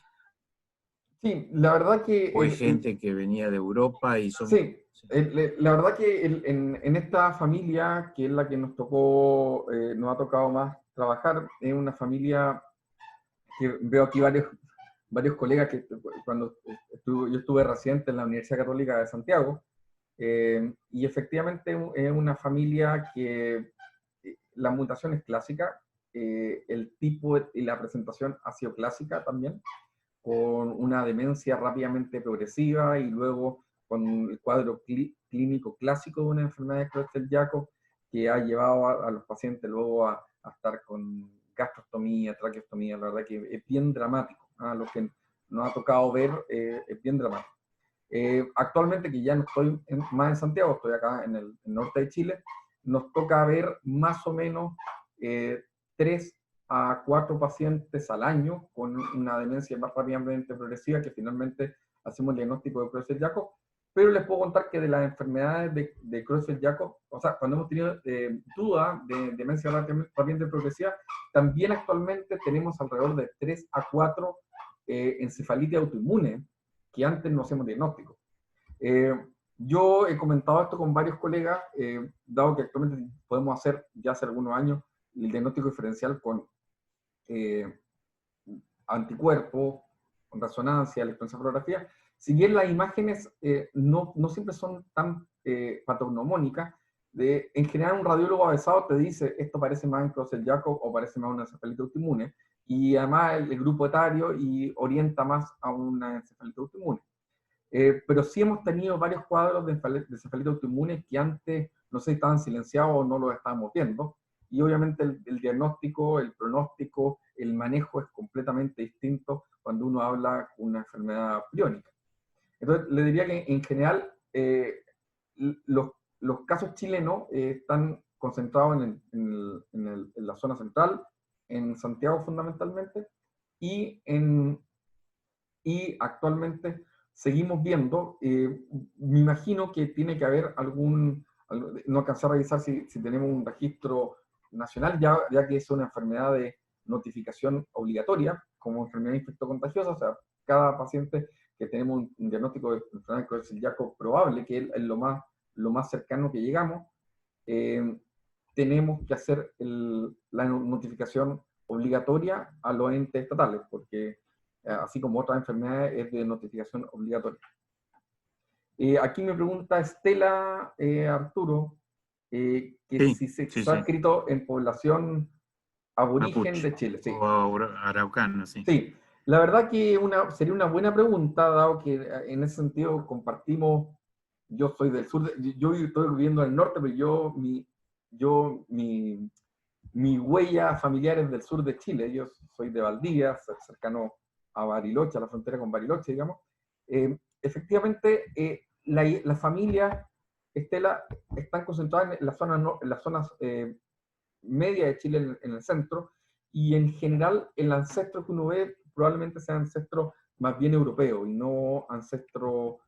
Sí, la verdad que... ¿O hay gente que venía de Europa y son...? Sí, la verdad que en esta familia, que es la que nos ha tocado más trabajar, es una familia que veo aquí varios colegas que cuando yo estuve residente en la Universidad Católica de Santiago, y efectivamente es una familia que la mutación es clásica, el tipo y la presentación ha sido clásica también, con una demencia rápidamente progresiva y luego con el cuadro clínico clásico de una enfermedad de Creutzfeldt-Jakob que ha llevado a los pacientes luego a estar con gastrostomía, traqueostomía. La verdad que es bien dramático. A los que nos ha tocado ver, es bien dramático. Actualmente, que ya no estoy más en Santiago, estoy acá en el norte de Chile, nos toca ver más o menos 3 a 4 pacientes al año con una demencia más rápidamente progresiva, que finalmente hacemos el diagnóstico de Creutzfeldt-Jakob. Pero les puedo contar que de las enfermedades de Creutzfeldt-Jakob, o sea, cuando hemos tenido duda de demencia rápidamente progresiva, también actualmente tenemos alrededor de 3 a 4 encefalitis autoinmunes que antes no hacemos diagnóstico. Yo he comentado esto con varios colegas, dado que actualmente podemos hacer, ya hace algunos años, el diagnóstico diferencial con anticuerpos, con resonancia, electroencefalografía. Si bien las imágenes no siempre son tan patognomónicas, en general un radiólogo avanzado te dice esto parece más en Creutzfeldt-Jakob o parece más una encefalitis autoinmune, y además el grupo etario y orienta más a una encefalitis autoinmune. Pero sí hemos tenido varios cuadros de encefalitis autoinmune que antes no sé si estaban silenciados o no los estábamos viendo, y obviamente el diagnóstico, el pronóstico, el manejo es completamente distinto cuando uno habla con una enfermedad priónica. Entonces, le diría que en general los casos chilenos están concentrados en la zona central, en Santiago fundamentalmente, y actualmente seguimos viendo, me imagino que tiene que haber no alcancé a revisar si tenemos un registro nacional, ya que es una enfermedad de notificación obligatoria, como enfermedad infectocontagiosa, o sea, cada paciente que tenemos un diagnóstico de enfermedad de Creutzfeldt-Jakob probable, que es lo más cercano que llegamos, tenemos que hacer la notificación obligatoria a los entes estatales, porque así como otras enfermedades es de notificación obligatoria. Aquí me pregunta Estela Arturo, que sí, si se sí, ha sí. escrito en población aborigen Mapuche, de Chile. Sí. o araucana, sí. Sí, la verdad que sería una buena pregunta, dado que en ese sentido compartimos, yo soy del sur, yo estoy viviendo en el norte, pero mi huella familiar es del sur de Chile, yo soy de Valdivia, cercano a Bariloche, a la frontera con Bariloche, digamos. Efectivamente, las familias, Estela, están concentradas en las zonas media de Chile, en el centro, y en general el ancestro que uno ve probablemente sea ancestro más bien europeo y no ancestro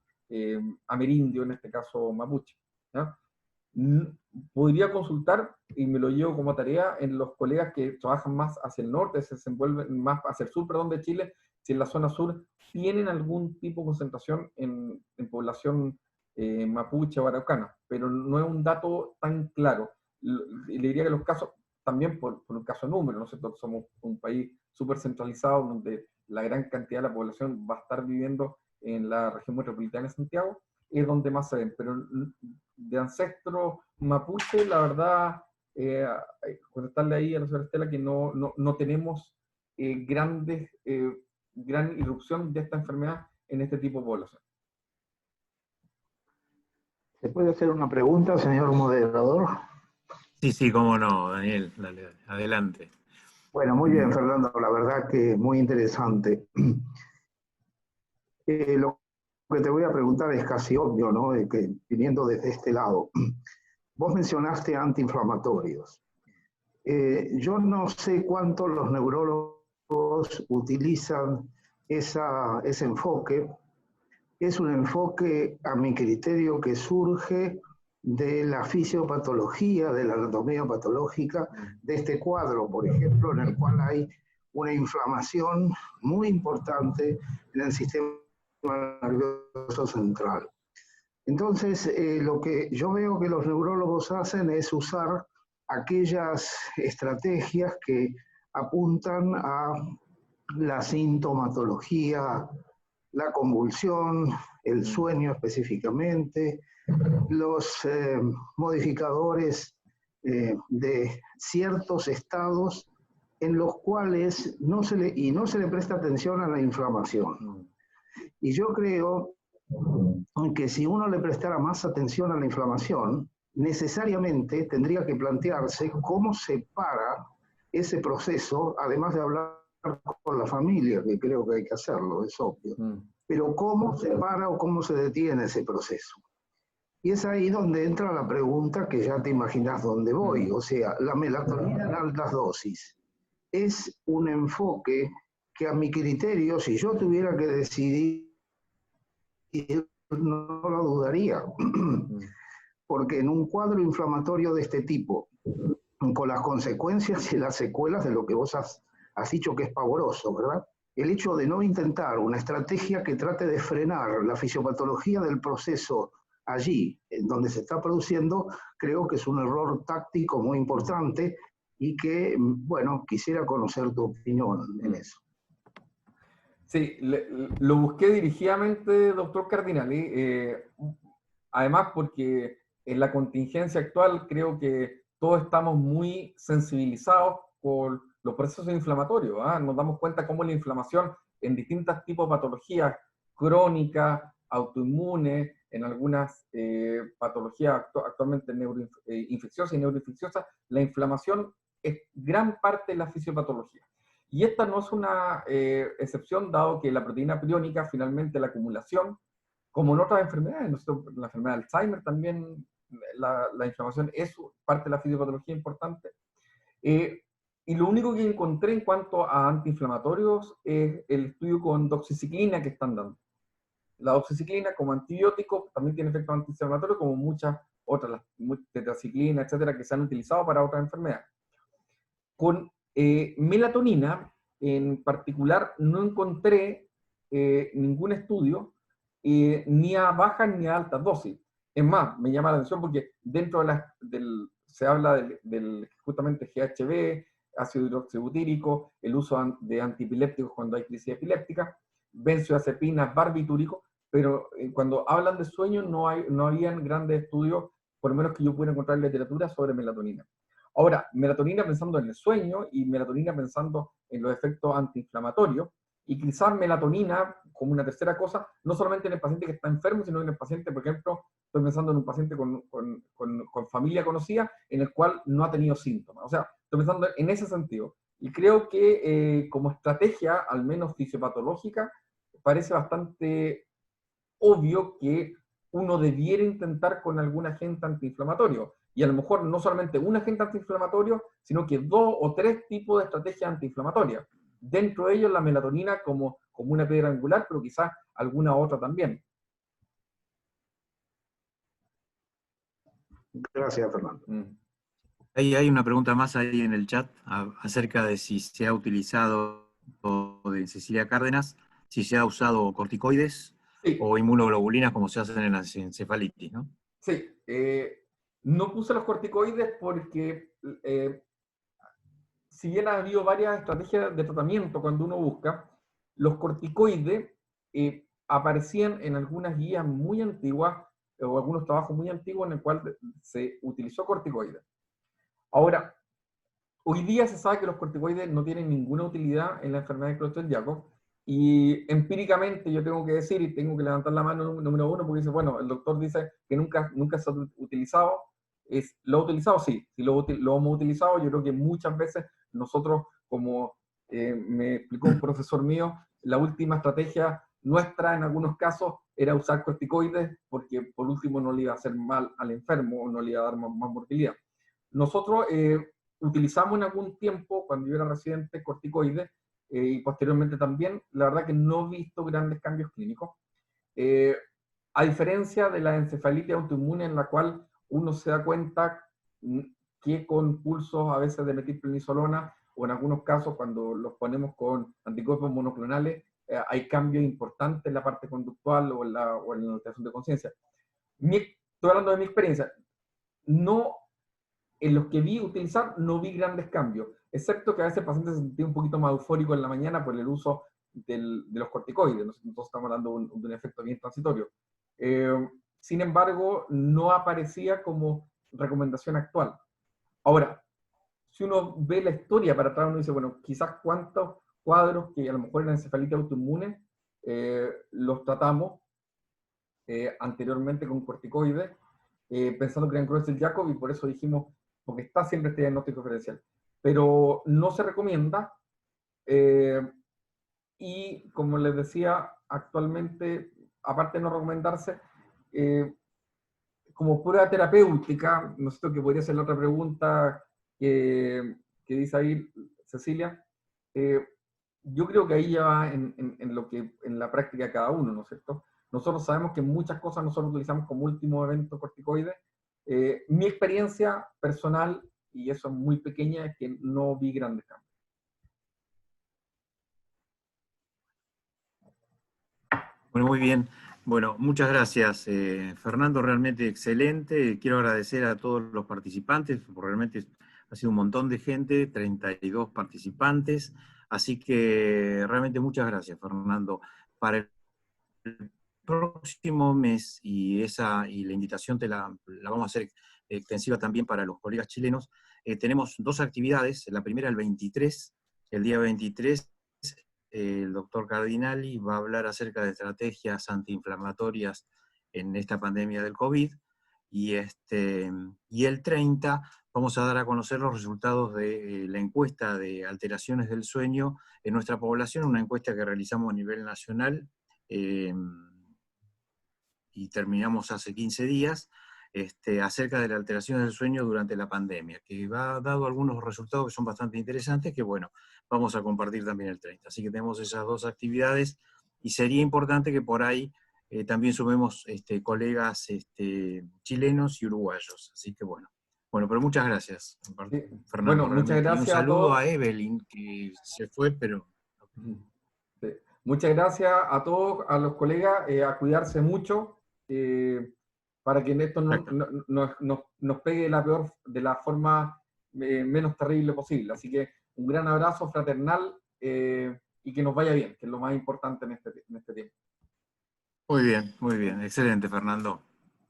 amerindio, en este caso mapuche, ¿ya? Podría consultar, y me lo llevo como tarea, en los colegas que trabajan más hacia el norte, se desenvuelven más hacia el sur, perdón, de Chile, si en la zona sur tienen algún tipo de concentración en población mapuche o araucana, pero no es un dato tan claro. Le diría que los casos, también por un caso de número, nosotros somos un país súper centralizado, donde la gran cantidad de la población va a estar viviendo en la región metropolitana de Santiago, es donde más se ven, pero de ancestro mapuche, la verdad, contestarle ahí a la señora Estela que no tenemos gran irrupción de esta enfermedad en este tipo de población. ¿Se puede hacer una pregunta, señor moderador? Sí, sí, cómo no, Daniel, dale, adelante. Bueno, muy bien, Fernando, la verdad que muy interesante. Lo que te voy a preguntar es casi obvio, ¿no? Que viniendo desde este lado. Vos mencionaste antiinflamatorios. Yo no sé cuánto los neurólogos utilizan ese enfoque. Es un enfoque, a mi criterio, que surge de la fisiopatología, de la anatomía patológica de este cuadro, por ejemplo, en el cual hay una inflamación muy importante en el sistema nervioso central. Entonces, lo que yo veo que los neurólogos hacen es usar aquellas estrategias que apuntan a la sintomatología, la convulsión, el sueño específicamente, los modificadores de ciertos estados en los cuales no se le presta atención a la inflamación. Y yo creo que si uno le prestara más atención a la inflamación, necesariamente tendría que plantearse cómo se para ese proceso, además de hablar con la familia, que creo que hay que hacerlo, es obvio. Pero cómo se para o cómo se detiene ese proceso. Y es ahí donde entra la pregunta que ya te imaginas dónde voy. O sea, la melatonina en altas dosis es un enfoque que a mi criterio, si yo tuviera que decidir, no lo dudaría. Porque en un cuadro inflamatorio de este tipo, con las consecuencias y las secuelas de lo que vos has dicho que es pavoroso, ¿verdad? El hecho de no intentar una estrategia que trate de frenar la fisiopatología del proceso allí, en donde se está produciendo, creo que es un error táctico muy importante y que, bueno, quisiera conocer tu opinión en eso. Sí, lo busqué dirigidamente, doctor Cardinali, además porque en la contingencia actual creo que todos estamos muy sensibilizados por los procesos inflamatorios. Nos damos cuenta cómo la inflamación en distintos tipos de patologías crónicas, autoinmunes, en algunas patologías actualmente infecciosas y neuroinfecciosas, la inflamación es gran parte de la fisiopatología. Y esta no es una excepción, dado que la proteína priónica, finalmente la acumulación, como en otras enfermedades, ¿no? La enfermedad de Alzheimer también, la inflamación es parte de la fisiopatología importante. Y lo único que encontré en cuanto a antiinflamatorios es el estudio con doxiciclina que están dando. La doxiciclina como antibiótico también tiene efectos antiinflamatorios, como muchas otras, la tetraciclina, etcétera, que se han utilizado para otras enfermedades. Con melatonina, en particular, no encontré ningún estudio ni a bajas ni a altas dosis. Es más, me llama la atención porque dentro de se habla justamente GHB, ácido hidroxibutírico, el uso de antiepilépticos cuando hay crisis epiléptica, benzodiazepinas, barbitúricos, pero cuando hablan de sueño no habían grandes estudios, por lo menos que yo pudiera encontrar en literatura, sobre melatonina. Ahora, melatonina pensando en el sueño y melatonina pensando en los efectos antiinflamatorios, y quizás melatonina como una tercera cosa, no solamente en el paciente que está enfermo, sino en el paciente, por ejemplo, estoy pensando en un paciente con familia conocida, en el cual no ha tenido síntomas. O sea, estoy pensando en ese sentido. Y creo que como estrategia, al menos fisiopatológica, parece bastante obvio que uno debiera intentar con algún agente antiinflamatorio. Y a lo mejor no solamente un agente antiinflamatorio, sino que 2 o 3 tipos de estrategias antiinflamatorias. Dentro de ellos la melatonina como una piedra angular, pero quizás alguna otra también. Gracias, Fernando. Hay una pregunta más ahí en el chat acerca de si se ha utilizado, de Cecilia Cárdenas, si se ha usado corticoides o inmunoglobulinas como se hacen en la encefalitis, ¿no? Sí, no puse los corticoides porque si bien ha habido varias estrategias de tratamiento cuando uno busca, los corticoides aparecían en algunas guías muy antiguas o algunos trabajos muy antiguos en el cual se utilizó corticoides. Ahora, hoy día se sabe que los corticoides no tienen ninguna utilidad en la enfermedad de Creutzfeldt-Jakob, y empíricamente yo tengo que decir, y tengo que levantar la mano número uno, porque dice, bueno, el doctor dice que nunca se ha utilizado. ¿Lo ha utilizado? Sí, lo hemos utilizado. Yo creo que muchas veces nosotros, como me explicó un profesor mío, la última estrategia nuestra en algunos casos era usar corticoides, porque por último no le iba a hacer mal al enfermo o no le iba a dar más morbilidad. Nosotros utilizamos en algún tiempo, cuando yo era residente, corticoides, y posteriormente también. La verdad que no he visto grandes cambios clínicos. A diferencia de la encefalitis autoinmune, en la cual uno se da cuenta que con pulsos a veces de metilprednisolona, o en algunos casos cuando los ponemos con anticuerpos monoclonales, hay cambios importantes en la parte conductual o en la alteración de conciencia. Estoy hablando de mi experiencia. No, en los que vi utilizar, no vi grandes cambios. excepto que a veces el paciente se sentía un poquito más eufórico en la mañana por el uso de los corticoides. Nosotros estamos hablando de un efecto bien transitorio. Sin embargo, no aparecía como recomendación actual. Ahora, si uno ve la historia para atrás, uno dice, bueno, quizás cuántos cuadros que a lo mejor eran encefalitis autoinmune los tratamos anteriormente con corticoides, pensando que eran Creutzfeldt-Jakob, y por eso dijimos, porque está siempre este diagnóstico diferencial. Pero no se recomienda, y como les decía, actualmente, aparte de no recomendarse, como prueba terapéutica, no sé qué podría ser la otra pregunta que dice ahí Cecilia, yo creo que ahí ya va en la práctica de cada uno, ¿no es cierto? Nosotros sabemos que muchas cosas nosotros utilizamos como último evento corticoide. Mi experiencia personal, y eso es muy pequeña, es que no vi grandes cambios. Bueno, muy bien. Bueno, muchas gracias, Fernando, realmente excelente. Quiero agradecer a todos los participantes, porque realmente ha sido un montón de gente, 32 participantes, así que realmente muchas gracias, Fernando. Para el próximo mes, y la invitación la vamos a hacer extensiva también para los colegas chilenos, tenemos dos actividades. La primera el 23, el día 23, el doctor Cardinali va a hablar acerca de estrategias antiinflamatorias en esta pandemia del COVID, y el 30 vamos a dar a conocer los resultados de la encuesta de alteraciones del sueño en nuestra población, una encuesta que realizamos a nivel nacional, y terminamos hace 15 días, acerca de las alteraciones del sueño durante la pandemia, que ha dado algunos resultados que son bastante interesantes, que bueno, vamos a compartir también el 30. Así que tenemos esas dos actividades, y sería importante que por ahí también sumemos colegas chilenos y uruguayos. Así que bueno, pero muchas gracias, Fernando. Bueno, muchas gracias. Y un saludo a Evelyn, que se fue, pero... Sí. Muchas gracias a todos, a los colegas, a cuidarse mucho, para que esto nos pegue de la forma menos terrible posible. Así que un gran abrazo fraternal, y que nos vaya bien, que es lo más importante en este tiempo. Muy bien, excelente, Fernando.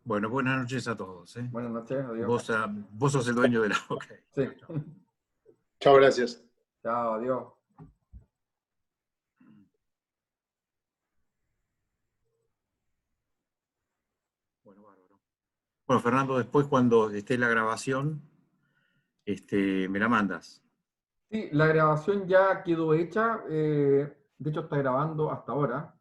Bueno, buenas noches a todos. Buenas noches, adiós. Vos sos el dueño de la... Okay. Sí. Chao, gracias. Chao, adiós. Bueno, Fernando, después cuando esté la grabación, me la mandas. Sí, la grabación ya quedó hecha, de hecho está grabando hasta ahora.